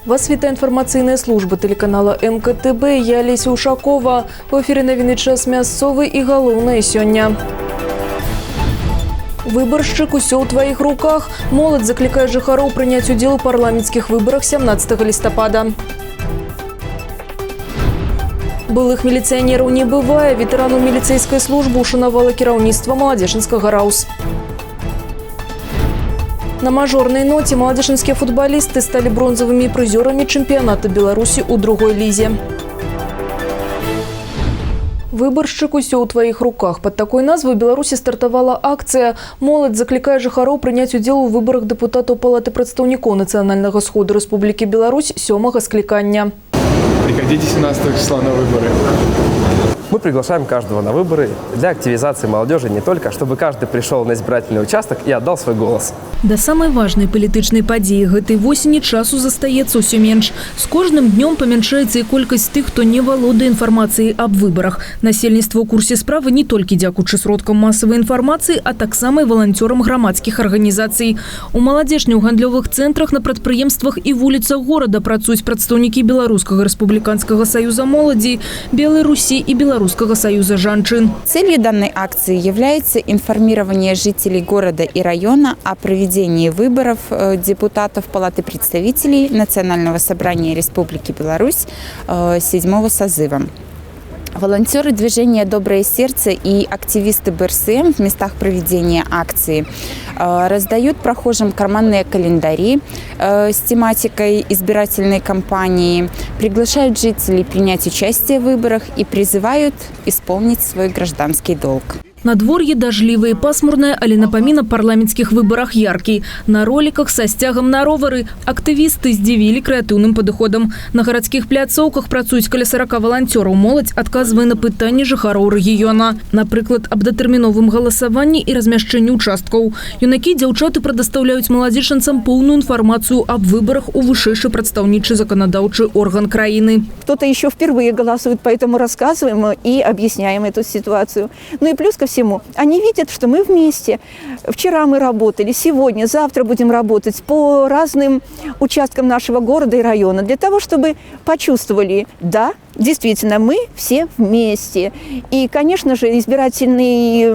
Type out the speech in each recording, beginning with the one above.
Вас вітає інформаційна служба телеканала МКТБ. Я Олеся Ушакова. В ефірі новини час мясцовий і головне сьогодні. Выборшчык усё ў твоих руках. Моладзь закликает жыхароў прыняць удзел у парламенцкіх выборах 17 листопада. Былых милиционеров не бывае. Ветерану милицейской службы ушанавала кіраўніцтва Маладзечынскага РАУС. На мажорной ноте маладзечынскія футболисты стали бронзовыми призерами чемпионата Беларуси у другой лизе. Выборшчык усё ў твоих руках. Под такой назвой в Беларуси стартовала акция. Моладзь закликает жыхароў прыняць удзел у выборах депутатаў Палаты прадстаўнікоў Национального сходу Республики Беларусь 7-го скликання. Приходите 17 числа на выборы. Мы приглашаем каждого на выборы для активизации молодежи не только, чтобы каждый пришел на избирательный участок и отдал свой голос. Да самой важной палітычнай падзеі гэтай восені часу застаецца ўсё менш. З кожным днём памяншаецца і колькасць тых, хто не валодае інфармацыяй аб выбарах. Насельніцтва ў курсе справы не толькі дзякуючы сродкам масавай інфармацыі, а таксама і валанцёрам грамадскіх арганізацый. У маладзечні ў гандлёвых цэнтрах, на прадпрыемствах і вуліцах горада працуюць прадстаўнікі Беларускага рэспубліканскага саюза моладзі, Белой Руси и Белорусского союза жанчын. Целью данной акции является информирование жителей города и района о проведении выборов депутатов Палаты представителей Национального собрания Республики Беларусь 7-го созыва. Волонтеры движения «Доброе сердце» и активисты БРСМ в местах проведения акции раздают прохожим карманные календари с тематикой избирательной кампании, приглашают жителей принять участие в выборах и призывают исполнить свой гражданский долг. Надворье дождливое и пасмурное, але напомин о парламентских выборах яркий. На роликах со стягом на ровары активисты здзівілі креативным подходом. На городских пляцоўках працуюць каля 40 волонтеров. Моладзь отказывая на пытанні жыхароў рэгіёна. Напрыклад, об датэрміновым галасаванні и размяшчэнні участкаў. Юнакі дзяўчаты прадастаўляюць маладзечанцам полную информацию об выборах у вышэйшы прадстаўнічы законодаўчы орган краины. Кто-то еще впервые голосует, поэтому рассказываем и объясняем эту ситуацию. Ну и плюс ко всему, они видят, что мы вместе. Вчера мы работали, сегодня, завтра будем работать по разным участкам нашего города и района, для того, чтобы почувствовали, да, действительно, мы все вместе. И, конечно же, избирательный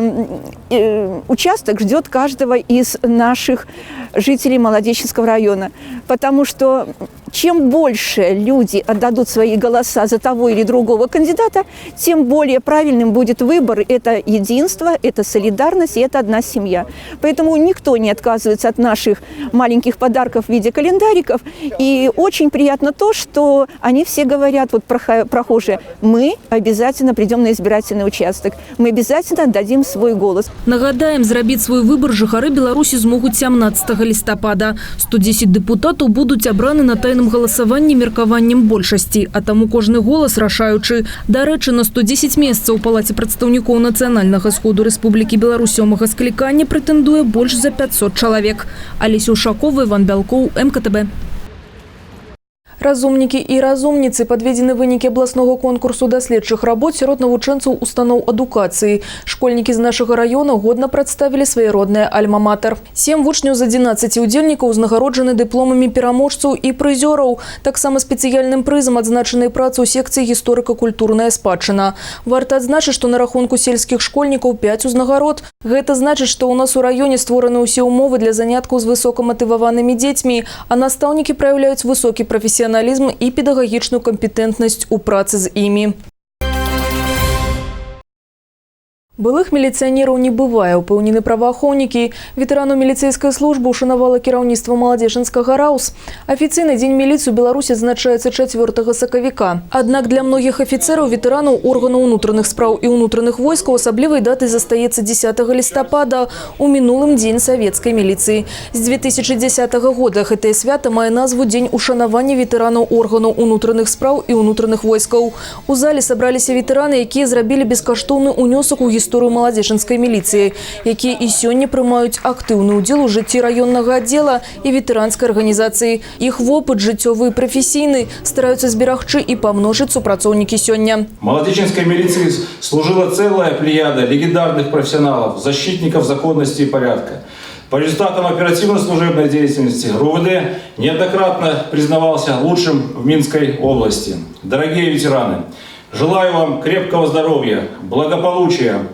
участок ждет каждого из наших жителей Молодеченского района. Потому что чем больше люди отдадут свои голоса за того или другого кандидата, тем более правильным будет выбор. Это единство, это солидарность и это одна семья. Поэтому никто не отказывается от наших маленьких подарков в виде календариков. И очень приятно то, что они все говорят, вот прохожие, мы обязательно придем на избирательный участок, мы обязательно отдадим свой голос. Нагадаем, зрабіць свой выбор жыхары Беларусі змогуць 17 листопада. 110 депутатаў будуць абраны на тайным галасаванні меркаваннем большасці, а таму кожны голас рашаючы. Дарэчы, на 110 месцаў у Палаце прадстаўнікоў Нацыянальнага сходу Рэспублікі Беларусь 7-го склікання прэтэндуе больш за 500 чалавек. Олеся Ушакова, Иван Бялкоў, МКТБ. Разумнікі і разумніцы падведзены вынікі абласнога конкурсу даследчых работ сярод навучэнцаў устаноў адукацыі. Школьнікі з нашага раёна годна прадставілі свае родныя альма-матэр. 7 вучняў з 11 удзельнікаў узнагароджаны дыпломамі пераможцаў і прызёраў. Таксама спецыяльным прызам адзначанай працы ў секцыі гісторыка-культурная спадчына. Варта адзначыць, што на рахунку сельскіх школьнікаў 5 узнагарод. Гэта значыць, што ў нас у раёне створаны ўсе ўмовы для заняткаў з высокаматываванымі дзецьмі, а настаўнікі праяўляюць высокі прафесіяналізм и педагогичную компетентность у працы з імі. Былых милиционеров не бывае, упэўнены праваахоўнікі. Ветерану милицейской службы ушанавала кіраўніцтва Маладзечынскага РАУС. Афіцыйны дзень міліцыі ў Беларусі адзначаецца 4 сакавіка. Аднак для многіх афіцераў, ветеранаў органаў унутраных спраў і ўнутраных войскаў асаблівай датай застаецца 10 листопада, у мінулым дзень савецкай міліцыі. З 2010 года гэтае свята мае назву Дзень ушанавання ветеранаў органаў унутраных спраў і ўнутраных войскаў. У зале сабраліся ветераны, якія зрабілі бескаштоўны унёсак у гісторыю маладзечынскай міліцыі, якія і сёння прымаюць актыўны ўдзел у жыцці раённага аддзела і ветэранскай арганізацыі. Іх вопыт жыццёвы і прафесійны стараюцца зберагчы і памножыць супрацоўнікі сёння. Маладзечынскай міліцыі служила целая плеяда легендарных профессионалов, защитников законности и порядка. По результатам оперативно-служебной деятельности РУВД неоднократно признавался лучшим в Минской области. Дорогие ветераны, желаю вам крепкого здоровья, благополучия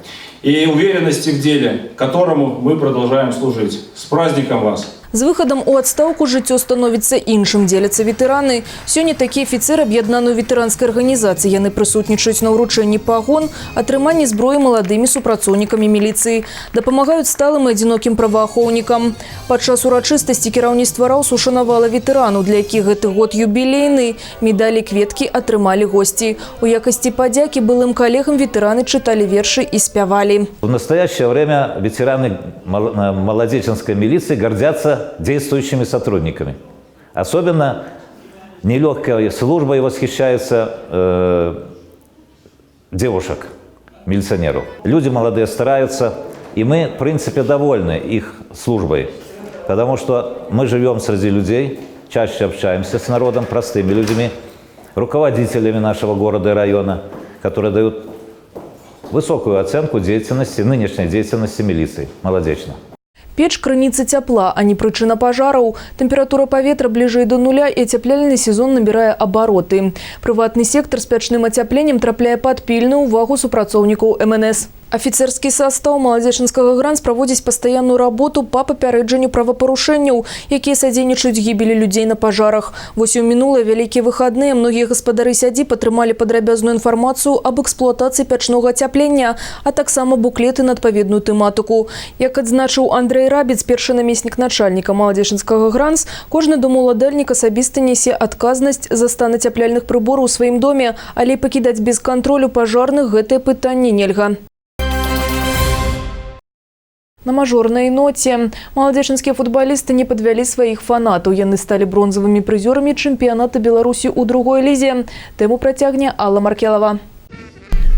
и уверенности в деле, которому мы продолжаем служить. С праздником вас! З выходом у адстаўку жыццё становіцца іншым, дзеляцца ветэраны. Сёння такі афіцэр аб'яднаной ветэранскай арганізацыі. Яны прысутнічаюць на ўручэнні пагон, атрыманні зброі маладымі супрацоўнікамі міліцыі. Дапамагаюць сталым і адзінокім праваахоўнікам. Падчас урачыстасці кіраўніцтва РАУС ушанавала ветэрану, для якіх гэты год юбілейны. Медалі, кветкі атрымалі госці. У якасці падзякі былым калегам ветэраны чыталі вершы і спявалі. В настоящее время ветераны молодеченской милиции гордятся действующими сотрудниками. Особенно нелегкой службой восхищается девушек, милиционеров. Люди молодые стараются, и мы, в принципе, довольны их службой, потому что мы живем среди людей, чаще общаемся с народом, простыми людьми, руководителями нашего города и района, которые дают высокую оценку деятельности, нынешней деятельности милиции. Молодечно. Печ – крыніца цяпла, а не прычына пажараў. Тэмпература паветра бліжэй до нуля і ацяпляльны сезон набірае абароты. Прыватны сектар з печным ацяпленнем трапляе пад пільную ўвагу супрацоўнікаў МНС. Офіцерскі састаў Маладзечынскага ГРАНС праводзіць пастаянную работу па папярэджанню правапарушэнняў, якія садзейнічаюць гібелі людзей на пажарах. Вось у мінулыя вялікія выхадныя многія гаспадары сядзіб атрымалі падрабязную інфармацыю аб эксплуатацыі печнога ацяплення, а таксама буклеты на адпаведную тэматыку. Як адзначыў Андрэй Рабіц, першы намеснік начальніка Маладзечынскага ГРАНС, кожны домаўладальнік асабіста нясе адказнасць за стан ацяпляльных прыбораў у сваім доме, але пакідаць без кантролю пажарных гэтае пытанне нельга. На мажорнай ноце маладзечынскія футбалісты не падвялі сваіх фанатаў. Яны сталі бронзавымі прызёрамі чэмпіяната Беларусі ў другой лізе. Тэму працягне Алла Маркелова.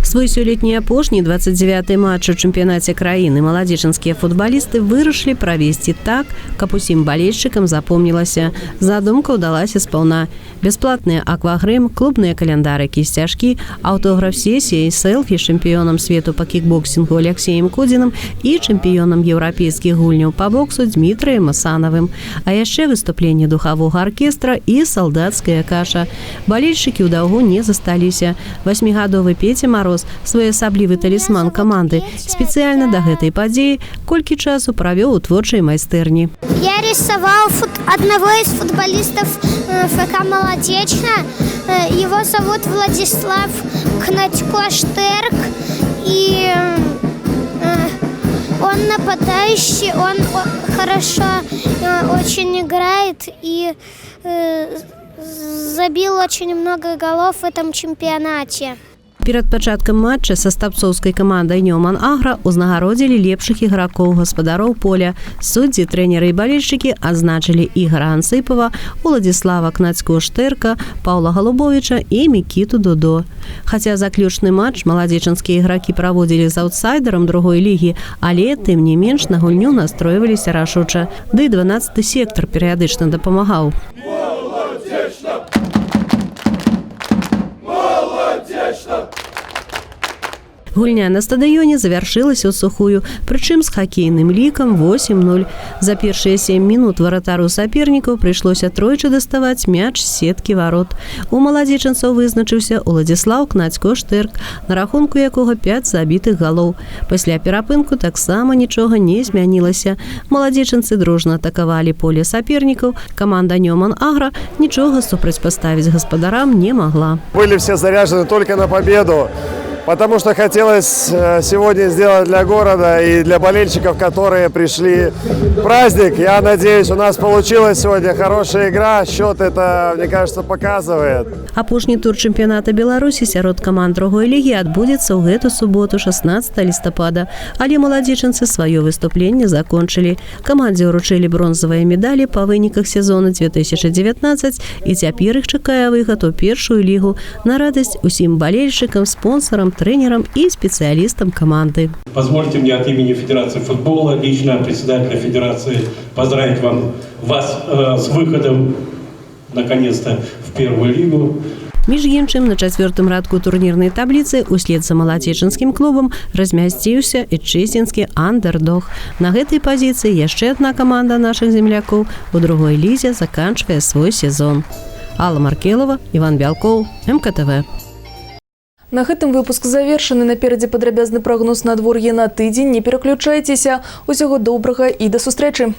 Свой сёлетні апошні 29-й матч у чэмпіянаце краіны маладзечынскія футбалісты вырашылі правесці так, каб усім балельшчыкам запомнілася. Задумка ўдалася спаўна. Бясплатныя аквагрэм, клубныя каляндарыкі, сцяжкі, аўтограф-сесія і селфі з чэмпіёнам свету па кікбоксінгу Алексеем Кудзінам і чэмпіёнам еўрапейскіх гульняў па боксу Дмітрыем Асанавым. А яшчэ выступленне духавога аркестра і салдацкая каша. Балельшчыкі ў даўгу не засталіся. 8гадовы Петя Мароз, своеасаблівы талісман каманды, спецыяльна да гэтай падзеі колькі часу правёў у творчай майстэрні. Я рисовал одного из футболистов ФК «Молодечно». Его зовут Владислав Кнатько-Штерк. И он нападающий, он хорошо очень играет и забил очень много голов в этом чемпионате. Перад пачаткам матча са стапцоўскай камандай «Нёман Агра» узнагародзілі лепшых ігракоў гаспадароў поля. Суддзі, трэнеры і балельшчыкі адзначылі Ігара Ансыпава, Уладзіслава Кнацько-Штэрка, Паўла Галубовіча і Мікіту Дудо. Хаця заключны матч маладзечынскія ігракі праводзілі з аўтсайдерам другой лігі, але, тым не менш, на гульню настройваліся рашуча. Ды і 12-й сектар перыядычна дапамагаў. Гульня на стадыёне завяршылася ў сухую, прычым з хакейным лікам 8-0. За першыя 7 мінут варатару сапернікаў прыйшлося тройчы даставаць мяч з сеткі варот. У маладзечынцаў вызначыўся Уладзіслаў Кнацько-Штэрк, на рахунку якога 5 забітых галоў. Пасля перапынку таксама нічога не змянілася. Маладзечынцы дружна атакавалі поле сапернікаў. Каманда «Нёман Агра» нічога супрацьпаставіць гаспадарам не магла. Были все заряжены только на победу. Потому что хотелось сегодня сделать для города и для болельщиков, которые пришли праздник. Я надеюсь, у нас получилась сегодня хорошая игра. Счет это, мне кажется, показывает. Апошні тур чэмпіяната Беларусі сярод каманд другой лігі адбудзецца ў гэту суботу 16 лістапада. Але маладзечынцы сваё выступленне закончылі. Камандзе ўручылі бронзавыя медалі па выніках сезона 2019 і цяпер іх чакае выхад у першую лігу на радасць усім болельшчыкам, спонсорам, тренерам и специалистам команды. Позвольте мне от имени Федерации футбола, лично председателя Федерации, поздравить вас с выходом, наконец-то, в первую лигу. Між іншым, на 4-м радку турнірнай табліцы услед за малацечынскім клубам размясціўся і чэсцінскі андердог. На гэтай пазіцыі яшчэ адна каманда нашых землякоў у другой лізе заканчвае свой сезон. Алла Маркелова, Іван Бялкоў, МКТВ. На гэтым выпуск завершаны. Наперадзе падрабязны прагноз надвор'я на тыдзень. Не пераключайцеся. Усяго добрага і да сустрэчы.